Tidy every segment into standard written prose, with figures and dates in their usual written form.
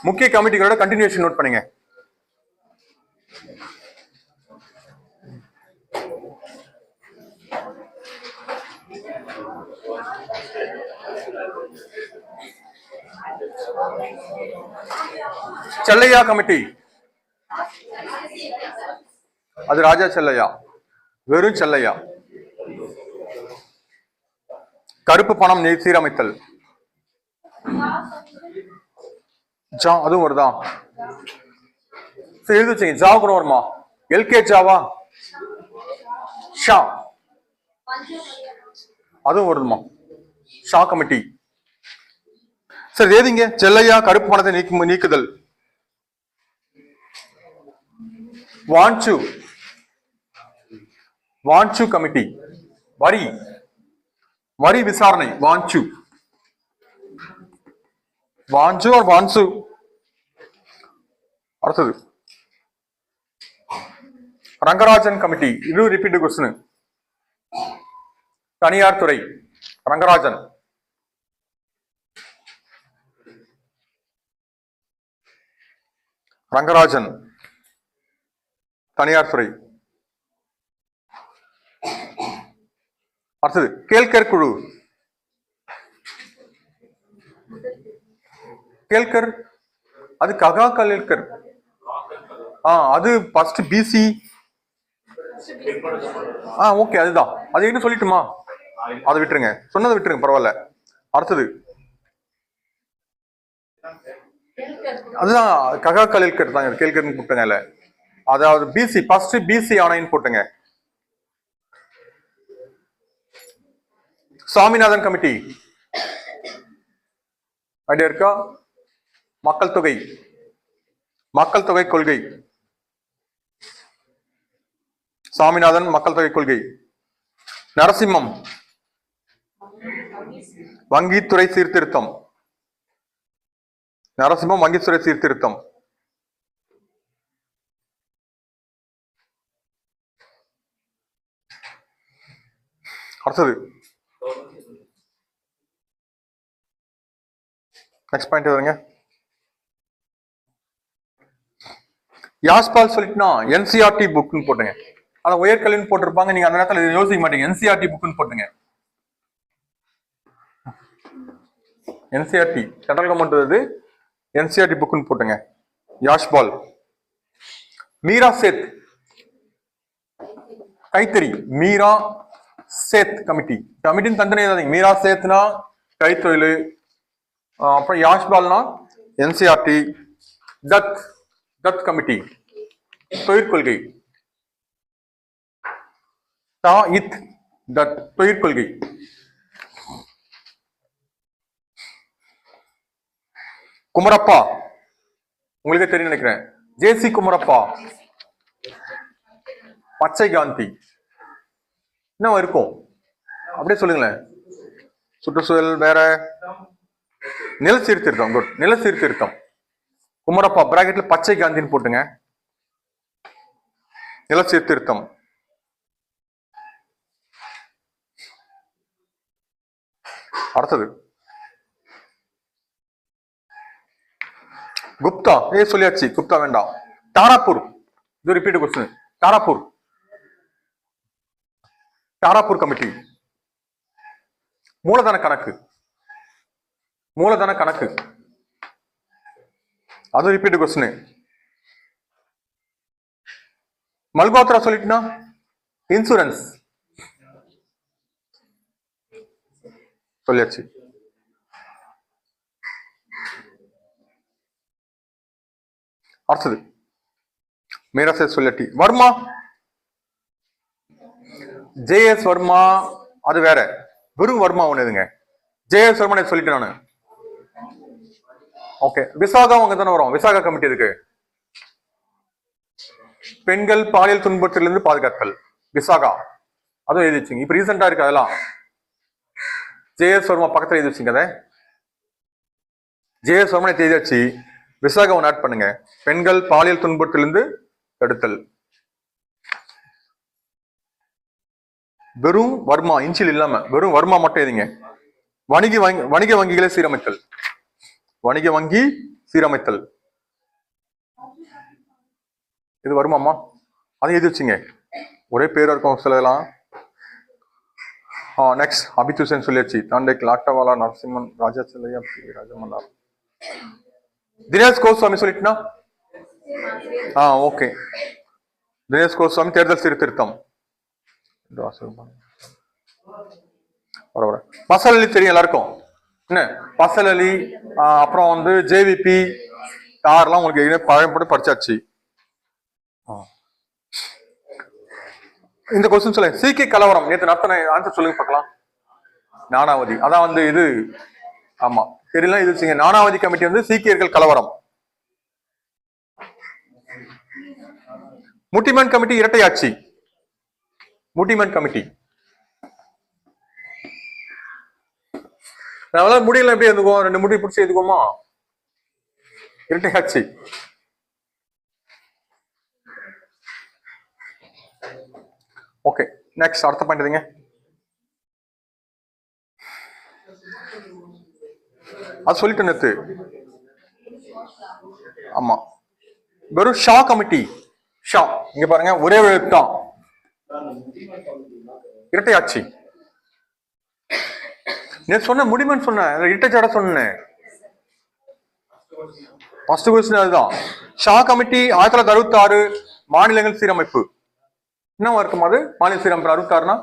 முக்கிய கமிட்டிகளோட continuation note பண்ணுங்க. Chellaiah committee, அது ராஜா செல்லையா, வெறும் செல்லையா. கருப்பு பணம் சீரமைத்தல், அதுவும் வருதா? சரி, எழுதி வச்சுங்க. ஜா கூட வருமா? எல்கே ஜாவா, ஷா, அதுவும் வருதுமா. ஷா கமிட்டி. சரி, ஏதிங்க செல்லையா கருப்பு பணத்தை நீக்குதல். வாஞ்சு, வாஞ்சு கமிட்டி. வரி, வரி விசாரணை. வாஞ்சு, வாஞ்சு or வான்சு. அடுத்தது ரங்கராஜன் கமிட்டி. இது ரிப்பீட் கொஸ்டின். தனியார் துறை, ரங்கராஜன். ரங்கராஜன் தனியார் துறை. அடுத்தது கேல்கர் குழு. கேல்கர், அது ககா கலேல்கர். அது ஃபர்ஸ்ட் பிசி. ஓகே, அதுதான். அது என்ன சொல்லிட்டுமா? அதை விட்டுருங்க, சொன்னதை விட்டுருங்க, பரவாயில்ல. அடுத்தது அதுதான் ககா கலேல்கர் தான். கேல்கர் போட்டுங்க. அதாவது பிசி ஃபர்ஸ்ட் பிசி ஆணைன்னு போட்டுங்க. சாமிநாதன் கமிட்டி ஐடியா இருக்கா? மக்கள் தொகை, மக்கள் தொகை கொள்கை. சாமிநாதன் மக்கள் தொகை கொள்கை. நரசிம்மம் வங்கித்துறை சீர்திருத்தம். நரசிம்மம் வங்கித்துறை சீர்திருத்தம். அடுத்தது நெக்ஸ்ட் பாயிண்ட் வருங்க. யாஸ்பால் சொல்லிட்டுனா என்சிஆர்டி புக்னு போட்டுங்க. ஆனா உயர்கல்வின்னு போட்டிருப்பாங்க, நீங்க அந்த நேரத்தில் யோசிக்க மாட்டீங்க. என்சிஆர்டி புக்னு போட்டுங்க. என்சிஆர்டி சென்ட்ரல் கவர்மெண்ட் என்சிஆர்டி புக்னு போட்டுங்க. யாஷ்பால். மீரா சேத் கைத்தறி. மீரா சேத் கமிட்டி. கமிட்டின்னு தந்தனே தான். மீரா சேத்னா கைத்தொழில், அப்புறம் யாஷ்பால்னா என்சிஆர்டி. தத், தத் கமிட்டி தொழிற்கொள்கை. தத் தொழிற்கொள்கை. குமரப்பா உங்களுக்கு தெரியும் நினைக்கிறேன். ஜேசி குமரப்பா பச்சை காந்தி. என்ன இருக்கும் அப்படியே சொல்லுங்களேன். சுற்றுச்சூழல் வேற. நில சீர்திருத்தம். குட், நில சீர்திருத்தம். குமரப்பா பிராக்கெட்ல பச்சை காந்தின்னு போட்டுங்க. நில சீர்திருத்தம். அடுத்தது குப்தா. சொல்லியாச்சு, குப்தா வேண்டாம். தாராப்பூர், இது repeat question. Tarapur, Tarapur committee. மூலதன கணக்கு, மூலதன கணக்கு, அது ரிப்பீட் கொஸ்டின். மல்கோத்ரா சொல்லிட்டுனா இன்சூரன்ஸ் சொல்லியாச்சு. அடுத்தது மீராசே சொல்லியாச்சு. வர்மா, ஜேஎஸ் வர்மா, அது வேற. வெறும் வர்மா ஒண்ணுதுங்க. ஜேஎஸ் வர்மா சொல்லிட்டு நானு. ஓகே, விசாகா அங்க தானே வரும். விசாகா கமிட்டி இருக்கு. பெண்கள் பாலியல் துன்பத்திலிருந்து பாதுகாத்தல், விசாகா. அதுவும் எழுதி வச்சுங்க. இப்ப ரீசெண்டா இருக்கு அதெல்லாம். ஜேஎஸ் வர்மா பக்கத்துல எழுதி வச்சுங்க. அதை ஜேஎஸ் வர்மா எழுதி வச்சு விசாகா ஒன்று ஆட் பண்ணுங்க. பெண்கள் பாலியல் துன்பத்திலிருந்து தடுத்தல். வெறும் வர்மா, இன்சில் இல்லாம வெறும் வர்மா மட்டும் எழுதிங்க. வணிக வங்கிகளை சீரமைத்தல், வணிக வங்கி சீரமைத்தல். இது வருமாமா? அதை எழுதி வச்சுங்க. ஒரே பேர் இருக்கும் சிலதெல்லாம். நெக்ஸ்ட் அபிதூஷன் சொல்லியாச்சு. தாண்டேக், லாக்டவாலா, நரசிம்மன், ராஜாச்சலையா, ராஜமல்லா. தினேஷ் கோஸ்வாமி சொல்லிட்டுனா ஓகே. தினேஷ் கோஸ்வாமி தேர்தல் சீர்திருத்தம். பசல் அலி தெரியும் எல்லாருக்கும் என்ன? பசல் அலி, அப்புறம் வந்து ஜேவிபி யாரெல்லாம் உங்களுக்கு பழம்பட்டு படிச்சாச்சு. இந்த கொஸ்டின் சொல்லுங்க. சீக்கிய கலவரம் நேற்று நடத்தின ஆன்சர் சொல்லுங்க பார்க்கலாம். நானாவதி, அதான் வந்து இது. ஆமா தெரியல. இது வச்சுங்க. நானாவதி கமிட்டி வந்து சீக்கியர்கள் கலவரம். முட்டிமன் கமிட்டி இரட்டை ஆட்சி. முட்டிமன் கமிட்டி நம்மளால முடியல எப்படி எழுதுவோம்? 2 முடி பிடிச்சி எழுதுவோமா? இரட்டை ஆட்சி. ஓகே நெக்ஸ்ட் அடுத்த பாயிண்ட் எதுங்க? அது சொல்லிட்டு நேத்து. ஆமா வெறும் ஷா கமிட்டி. ஷா இங்க பாருங்க, ஒரே எழுத்தான். இரட்டை ஆட்சி. நேற்று சொன்ன முடியுமென்னு சொன்னேன், இரட்டை ஜாட சொன்னேன். ஃபர்ஸ்ட் கொஸ்டின் அதுதான். ஷா கமிட்டி 1966 மாநிலங்கள் சீரமைப்பு. என்ன இருக்கும் அது? மாநில சீரமைப்பு 66னா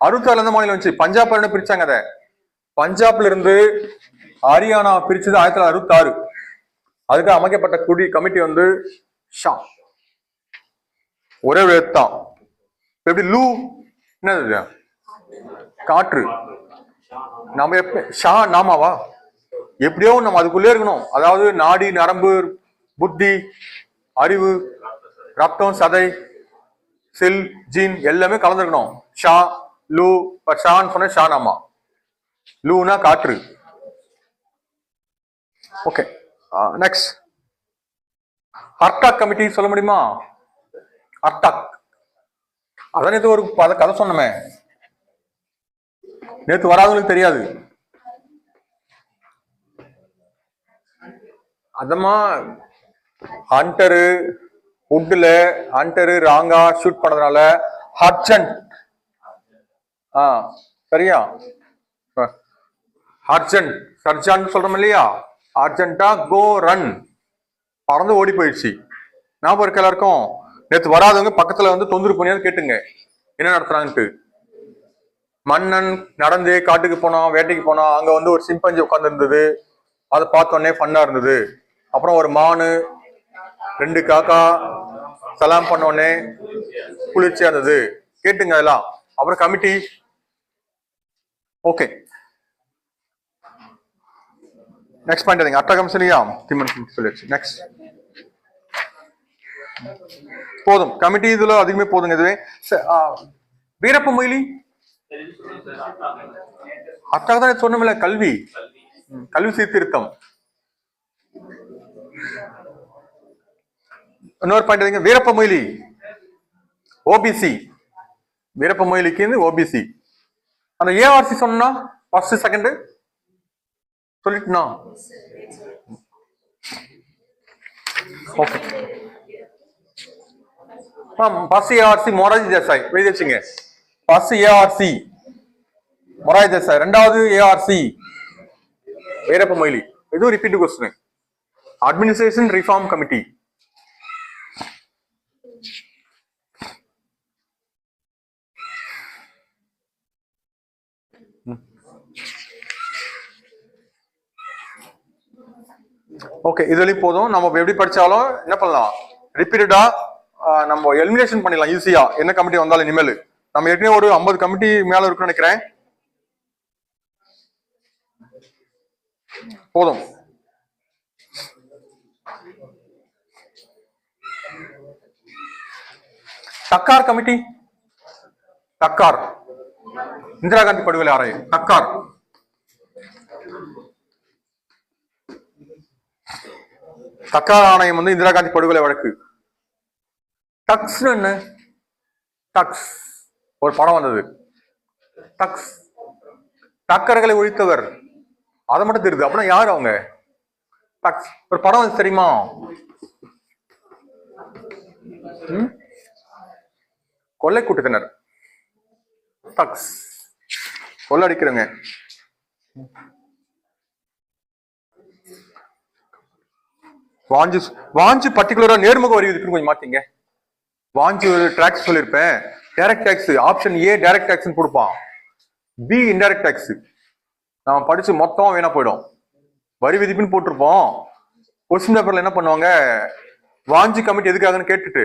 66ல இருந்து மாநிலம் வந்துச்சு. பஞ்சாப் பிரிச்சாங்க. அதை பஞ்சாப்ல இருந்து ஹரியானா பிரிச்சது 1966. அதுக்கு அமைக்கப்பட்ட கமிட்டி வந்து ஷா. ஒரே எழுத்தான். எப்படி லூ என்னது? காற்று. நம்ம ஷா நாமாவா? எப்படியோ நம்ம அதுக்குள்ளே இருக்கணும். அதாவது நாடி, நரம்பு, புத்தி, அறிவு, ரத்தம், சதை, செல், ஜீன் எல்லாமே கலந்துருக்கணும். ஷா லூ. ஷான்னு சொன்ன ஷா நாமா. லூனா காற்று. ஓகே நெக்ஸ்ட் அர்டாக் கமிட்டி சொல்ல முடியுமா? அர்டாக் அதான் நேற்று ஒரு கதை சொன்னமே. நேற்று வராதவங்களுக்கு தெரியாது. அதமா ஹண்டரு வுட்ல ஹண்டரு ராங்கா ஷூட் பண்ணதுனால ஹர்ஜன். சரியா? ஹர்ஜன் சர்ஜான் சொல்றோம் இல்லையா? அர்ஜென்டா கோ ரன் பறந்து ஓடி போயிடுச்சு. ஞாபகம் இருக்க எல்லாருக்கும்? நேற்று வராதவங்க பக்கத்துல வந்து தொந்தரவு பண்ணியாவது கேட்டுங்க என்ன நடத்துறாங்கன்ட்டு. மன்னன் நடந்தே காட்டுக்கு போனான், வேட்டைக்கு போனான். அங்க வந்து ஒரு சிம்பஞ்சி உட்கார்ந்து இருந்தது. அதை பார்த்தோன்னே ஃபன்னா இருந்தது. அப்புறம் ஒரு மானு, 2 காக்கா சலாம் பண்ணோடனே குளிர்ச்சியா இருந்தது. கேட்டுங்க அதெல்லாம். அப்புறம் கமிட்டி. ஓகே நெக்ஸ்ட் பாயிண்ட் அட்டகம் சரியா? திமன் சொல்லிடுச்சு. நெக்ஸ்ட் போதும் கமிட்டி இதுல அதிகமே போதுங்க. இதுவே வீரப்ப மொய்லி அத்தான் சொன்னமில்ல, கல்வி சீர்திருத்தம். இன்னொரு பாயிண்ட் வீரப்ப மொய்லி ஓபிசி. வீரப்ப மொய்லிக்கு ஓபிசி. அந்த ஏஆர்சி சொன்னா ஃபர்ஸ்ட் செகண்ட் சொல்லிட்டுனா okay. First ARC Morarji Desai எழுதி வச்சுங்க. ஃபர்ஸ்ட் ஏஆர்சி மொராஜி தேசாய், 2வது ஏஆர்சி வீரப்ப மொய்லி. இது repeat question. Administration reform committee. Okay இதுலயும் போதும். நம்ம எப்படி படிச்சாலும் என்ன பண்ணலாம், ரிப்பீட்டடா நம்ம எலிமினேஷன் பண்ணிடலாம் ஈஸியா. என்ன கமிட்டி வந்தாலும் இனிமேல் நம்ம ஏற்கனவே ஒரு 50 கமிட்டி மேல இருக்குன்னு நினைக்கிறேன். போதும். தக்கார் கமிட்டி. தக்கார் இந்திரா காந்தி படுகொலை ஆராய். தக்கார் தக்கார் ஆணையம் வந்து இந்திரா காந்தி படுகொலை வழக்கு. டக்ஸ் என்ன? டக்ஸ் ஒரு படம் வந்தது. டக்ஸ் டக்கர்களை ஒழித்தவர். அதை மட்டும் தெரியுது. அப்படின்னா யாரு அவங்க? டக்ஸ். ஒரு படம் வந்து தெரியுமா? கொள்ளை கூட்டத்தினர். டக்ஸ். கொள்ளை அடிக்கிறவங்க. வாஞ்சு வாஞ்சு பர்டிகுலரா நேர்முக வரி விதிப்புன்னு கொஞ்சம் மாத்தீங்க. வாஞ்சி ஒரு டாக்ஸ் சொல்லியிருப்பேன். Direct tax option A direct tax கொடுப்பான், பி இன்டைரக்ட் டாக்ஸ். நாம படிச்சு மொத்தம் வீணா போயிடும். வரி விதிப்புன்னு போட்டிருப்போம். கொஸ்டின் பேப்பர்ல என்ன பண்ணுவாங்க, வாஞ்சி கமிட்டி எதுக்காகன்னு கேட்டுட்டு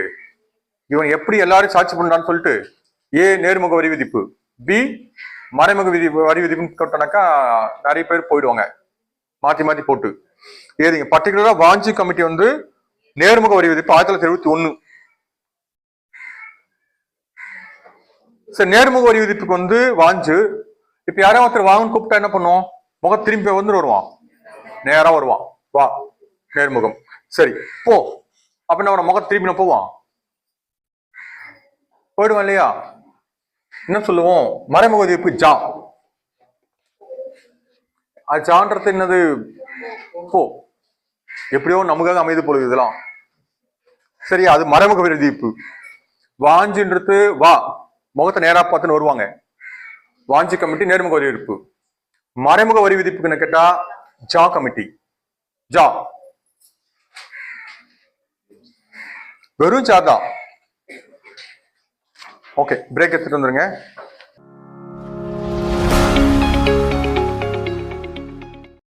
இவன் எப்படி எல்லாரும் சாட்சி பண்றான்னு சொல்லிட்டு ஏ நேர்முக வரி விதிப்பு, பி மறைமுக வரி விதிப்புன்னு போட்டோம்னாக்கா நிறைய பேர் போயிடுவாங்க மாத்தி மாத்தி போட்டு. ஏதுங்க பர்டிகுலரா வாஞ்சி கமிட்டி வந்து நேர்முக வரி விதிப்பு 1971. சரி, நேர்முக வரி விதிப்புக்கு வந்து வாஞ்சு. இப்ப யாராவது ஒருத்தர் வாங்கன்னு கூப்பிட்டா என்ன பண்ணுவோம்? முகம் திரும்பி வந்து வருவான், நேரா வருவான், வா நேர்முகம். சரி போ அப்ப என்ன முகம் திரும்பி போவான், போயிடுவான் இல்லையா? என்ன சொல்லுவோம்? மறைமுக விதிப்பு ஜா. அது ஜான்றது என்னது? போ. எப்படியோ நமக்காக அமைது போல இதெல்லாம். சரி, அது மறைமுக விதிப்பு. வாஞ்சின்றது வா, முகத்தை நேரா பார்த்துன்னு வருவாங்க. வாஞ்சி கமிட்டி நேர்முக வரி விதிப்பு. மறைமுக வரி விதிப்புன்னு கேட்டா ஜா கமிட்டி, ஜா. வெறும் ஜா தான். ஓகே, பிரேக் எடுத்துட்டு வந்துருங்க.